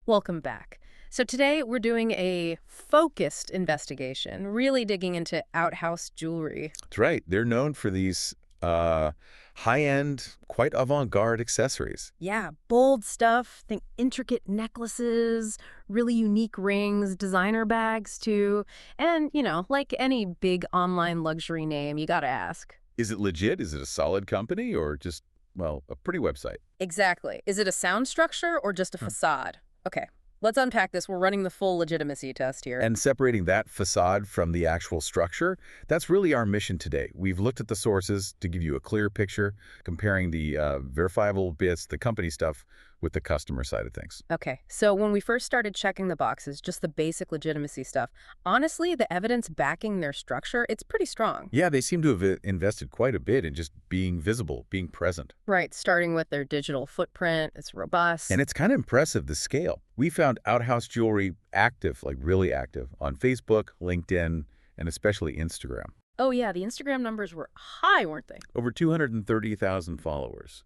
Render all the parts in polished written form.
Welcome back. So today we're doing a focused investigation, really digging into Outhouse Jewellery. That's right. They're known for these high-end, quite avant-garde accessories. Yeah, bold stuff. Think intricate necklaces, really unique rings, designer bags too. And, like any big online luxury name, you gotta ask. Is it legit? Is it a solid company or just, well, a pretty website? Exactly. Is it a sound structure or just a facade? Okay, let's unpack this. We're running the full legitimacy test here. And separating that facade from the actual structure, that's really our mission today. We've looked at the sources to give you a clear picture, comparing the verifiable bits, the company stuff, with the customer side of things. Okay, so when we first started checking the boxes, just the basic legitimacy stuff, honestly, the evidence backing their structure, it's pretty strong. Yeah, they seem to have invested quite a bit in just being visible, being present. Right, starting with their digital footprint, it's robust. And it's kind of impressive, the scale. We found Outhouse Jewelry active, like really active, on Facebook, LinkedIn, and especially Instagram. Oh yeah, the Instagram numbers were high, weren't they? Over 230,000 followers.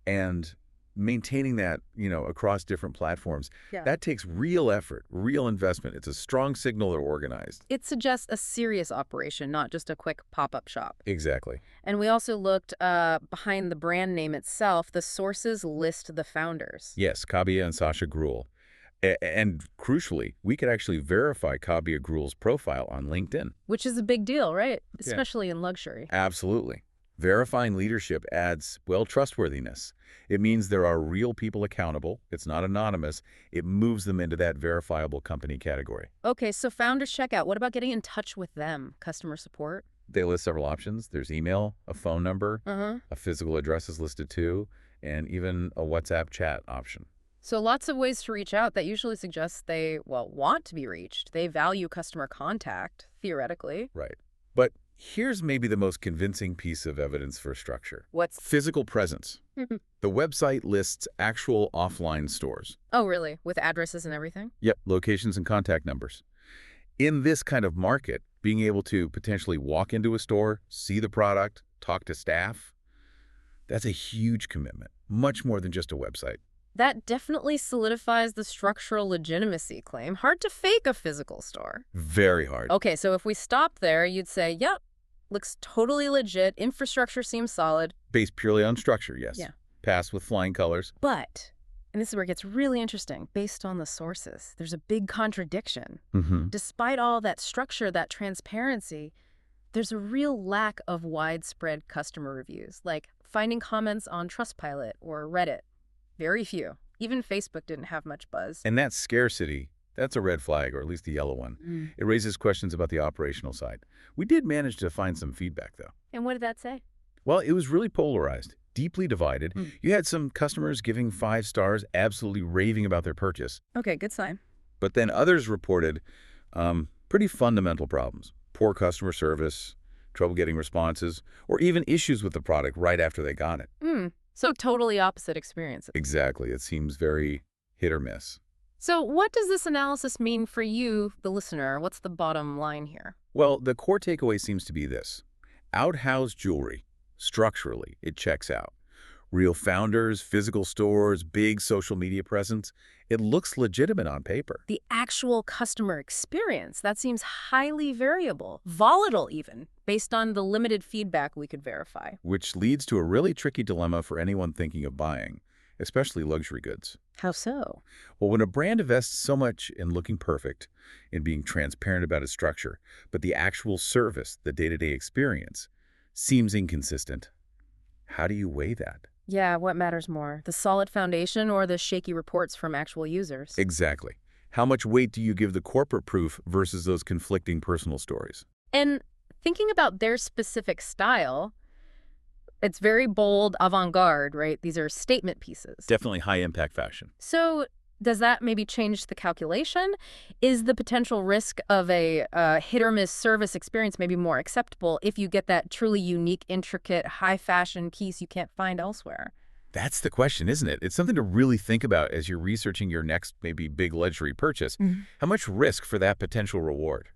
And maintaining that, across different platforms, Yeah. that takes real effort, real investment. It's a strong signal they're organized. It suggests a serious operation, not just a quick pop-up shop. Exactly. And we also looked behind the brand name itself. The sources list the founders. Yes, Kabia and Sasha Gruel. And crucially, we could actually verify Kabia Gruel's profile on LinkedIn. Which is a big deal, right? Yeah. Especially in luxury. Absolutely. Verifying leadership adds, well, trustworthiness. It means there are real people accountable. It's not anonymous. It moves them into that verifiable company category. Okay, so founders checkout. What about getting in touch with them? Customer support? They list several options. There's email, a phone number, a physical address is listed too, and even a WhatsApp chat option. So lots of ways to reach out. That usually suggests they, want to be reached. They value customer contact, theoretically. Right. But here's maybe the most convincing piece of evidence for structure. What's... Physical presence. The website lists actual offline stores. Oh, really? With addresses and everything? Yep, locations and contact numbers. In this kind of market, being able to potentially walk into a store, see the product, talk to staff, that's a huge commitment, much more than just a website. That definitely solidifies the structural legitimacy claim. Hard to fake a physical store. Very hard. Okay, so if we stop there, you'd say, yep, looks totally legit. Infrastructure seems solid. Based purely on structure, yes. Yeah. Passed with flying colors. But, and this is where it gets really interesting, based on the sources, there's a big contradiction. Despite all that structure, that transparency, there's a real lack of widespread customer reviews, like finding comments on Trustpilot or Reddit. Very few. Even Facebook didn't have much buzz. And that scarcity, that's a red flag, or at least a yellow one. It raises questions about the operational side. We did manage to find some feedback, though. And what did that say? Well, it was really polarized, deeply divided. You had some customers giving 5 stars, absolutely raving about their purchase. Okay, good sign. But then others reported pretty fundamental problems. Poor customer service, trouble getting responses, or even issues with the product right after they got it. So totally opposite experiences. Exactly. It seems very hit or miss. So what does this analysis mean for you, the listener? What's the bottom line here? Well, the core takeaway seems to be this. Outhouse Jewelry, structurally, it checks out. Real founders, physical stores, big social media presence. It looks legitimate on paper. The actual customer experience, that seems highly variable, volatile even, based on the limited feedback we could verify. Which leads to a really tricky dilemma for anyone thinking of buying, especially luxury goods. How so? Well, when a brand invests so much in looking perfect, in being transparent about its structure, but the actual service, the day-to-day experience, seems inconsistent, how do you weigh that? Yeah, what matters more, the solid foundation or the shaky reports from actual users? Exactly. How much weight do you give the corporate proof versus those conflicting personal stories? And thinking about their specific style, it's very bold, avant-garde, right? These are statement pieces. Definitely high-impact fashion. So does that maybe change the calculation? Is the potential risk of a hit-or-miss service experience maybe more acceptable if you get that truly unique, intricate, high-fashion piece you can't find elsewhere? That's the question, isn't it? It's something to really think about as you're researching your next maybe big luxury purchase. How much risk for that potential reward?